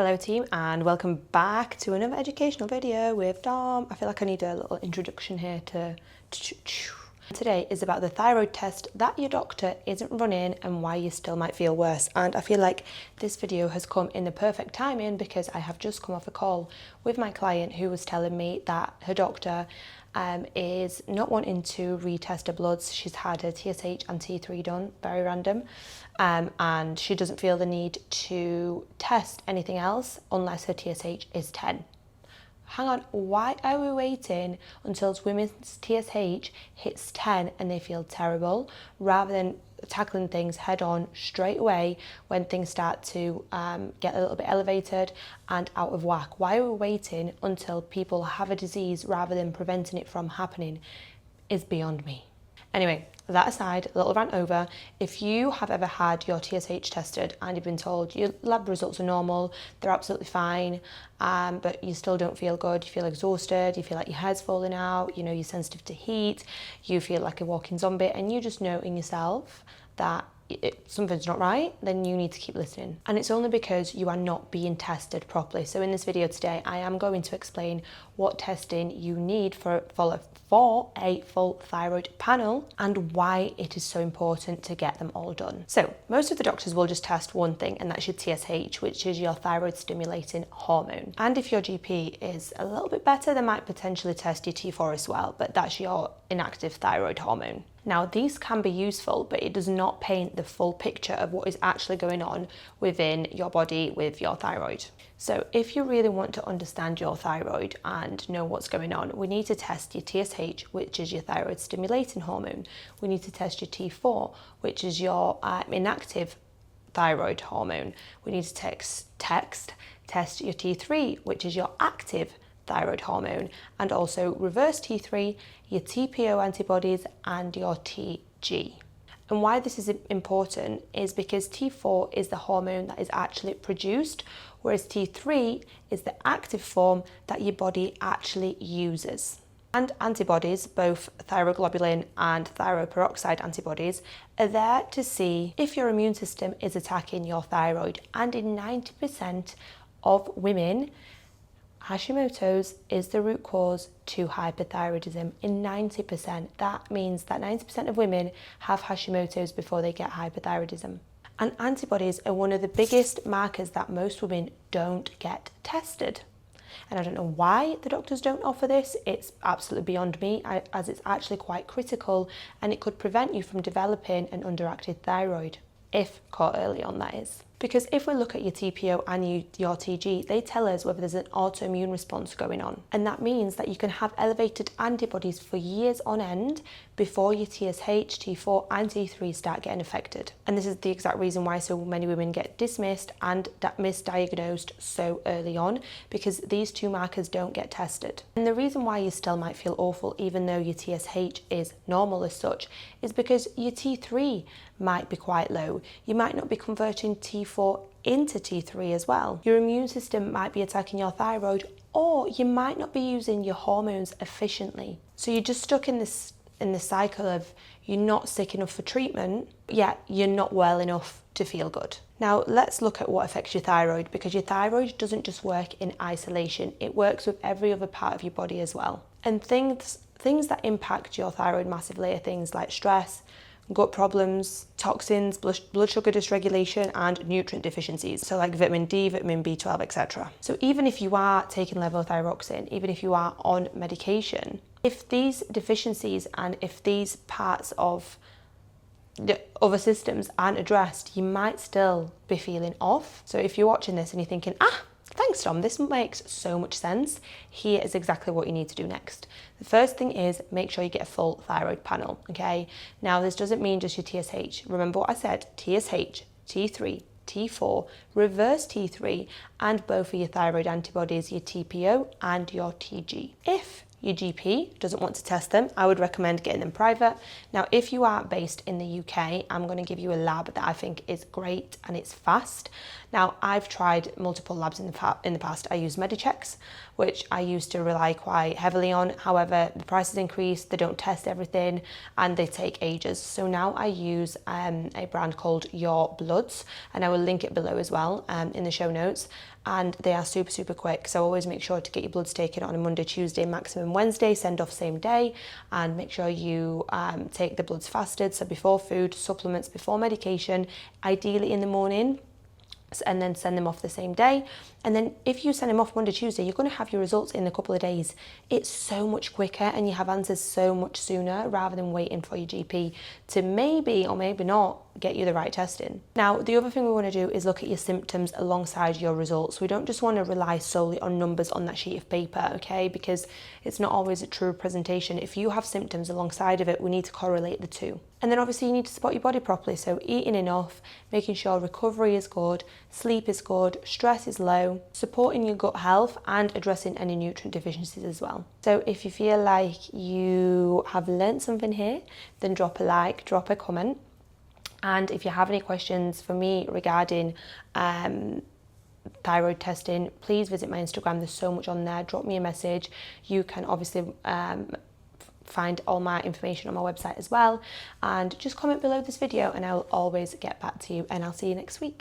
Hello team and welcome back to another educational video with Dom. I feel like I need a little introduction here Today is about the thyroid test that your doctor isn't running and why you still might feel worse. And I feel like this video has come in the perfect timing because I have just come off a call with my client who was telling me that her doctor is not wanting to retest her bloods. She's had her TSH and T3 done, very random, and she doesn't feel the need to test anything else unless her TSH is 10. Hang on, why are we waiting until women's TSH hits 10 and they feel terrible rather than tackling things head on straight away when things start to get a little bit elevated and out of whack? Why are we waiting until people have a disease rather than preventing it from happening is beyond me. Anyway, that aside, a little rant over. If you have ever had your TSH tested and you've been told your lab results are normal, they're absolutely fine, but you still don't feel good, you feel exhausted, you feel like your hair's falling out, you know, you're sensitive to heat, you feel like a walking zombie, and you just know in yourself that something's not right, then you need to keep listening. And it's only because you are not being tested properly. So in this video today, I am going to explain what testing you need for a full thyroid panel and why it is so important to get them all done. So most of the doctors will just test one thing, and that's your TSH, which is your thyroid stimulating hormone. And if your GP is a little bit better, they might potentially test your T4 as well, but that's your inactive thyroid hormone. Now, these can be useful, but it does not paint the full picture of what is actually going on within your body with your thyroid. So if you really want to understand your thyroid and know what's going on, we need to test your TSH, which is your thyroid stimulating hormone. We need to test your T4, which is your inactive thyroid hormone. We need to test your T3, which is your active thyroid hormone, and also reverse T3, your TPO antibodies, and your TG. And why this is important is because T4 is the hormone that is actually produced, whereas T3 is the active form that your body actually uses. And antibodies, both thyroglobulin and thyroid peroxide antibodies, are there to see if your immune system is attacking your thyroid. And in 90% of women, Hashimoto's is the root cause to hyperthyroidism. In 90%, that means that 90% of women have Hashimoto's before they get hyperthyroidism. And antibodies are one of the biggest markers that most women don't get tested. And I don't know why the doctors don't offer this. It's absolutely beyond me, as it's actually quite critical, and it could prevent you from developing an underactive thyroid, if caught early on, that is. Because if we look at your TPO and your TG, they tell us whether there's an autoimmune response going on. And that means that you can have elevated antibodies for years on end before your TSH, T4 and T3 start getting affected. And this is the exact reason why so many women get dismissed and misdiagnosed so early on, because these two markers don't get tested. And the reason why you still might feel awful even though your TSH is normal as such is because your T3 might be quite low. You might not be converting T4 into T3 as well. Your immune system might be attacking your thyroid, or you might not be using your hormones efficiently. So you're just stuck in this cycle of you're not sick enough for treatment, yet you're not well enough to feel good. Now let's look at what affects your thyroid, because your thyroid doesn't just work in isolation, it works with every other part of your body as well. And things that impact your thyroid massively are things like stress, gut problems, toxins, blood sugar dysregulation, and nutrient deficiencies. So like vitamin D, vitamin B12, etc. So even if you are taking levothyroxine, even if you are on medication, if these deficiencies and if these parts of the other systems aren't addressed, you might still be feeling off. So if you're watching this and you're thinking, thanks Dom, this makes so much sense, here is exactly what you need to do next. The first thing is make sure you get a full thyroid panel, okay? Now this doesn't mean just your TSH. Remember what I said, TSH, T3, T4, reverse T3, and both of your thyroid antibodies, your TPO and your TG. If your GP doesn't want to test them, I would recommend getting them private. Now, if you are based in the UK, I'm going to give you a lab that I think is great and it's fast. Now, I've tried multiple labs in the past. I use Medichecks, which I used to rely quite heavily on. However, the prices increased, they don't test everything, and they take ages. So now I use a brand called Your Bloods, and I will link it below as well in the show notes. and they are super quick. So always make sure to get your bloods taken on a Monday, Tuesday, maximum Wednesday, send off same day, and make sure you take the bloods fasted, so before food, supplements, before medication, ideally in the morning, and then send them off the same day. And then if you send them off Monday, Tuesday, you're going to have your results in a couple of days. It's so much quicker and you have answers so much sooner rather than waiting for your GP to maybe or maybe not get you the right testing. Now, the other thing we want to do is look at your symptoms alongside your results. We don't just want to rely solely on numbers on that sheet of paper, okay? Because it's not always a true representation. If you have symptoms alongside of it, we need to correlate the two. And then obviously you need to support your body properly. So eating enough, making sure recovery is good, sleep is good, stress is low, supporting your gut health and addressing any nutrient deficiencies as well. So if you feel like you have learnt something here, then drop a like, drop a comment. And if you have any questions for me regarding thyroid testing, please visit my Instagram. There's so much on there. Drop me a message. You can obviously find all my information on my website as well. And just comment below this video and I'll always get back to you, and I'll see you next week.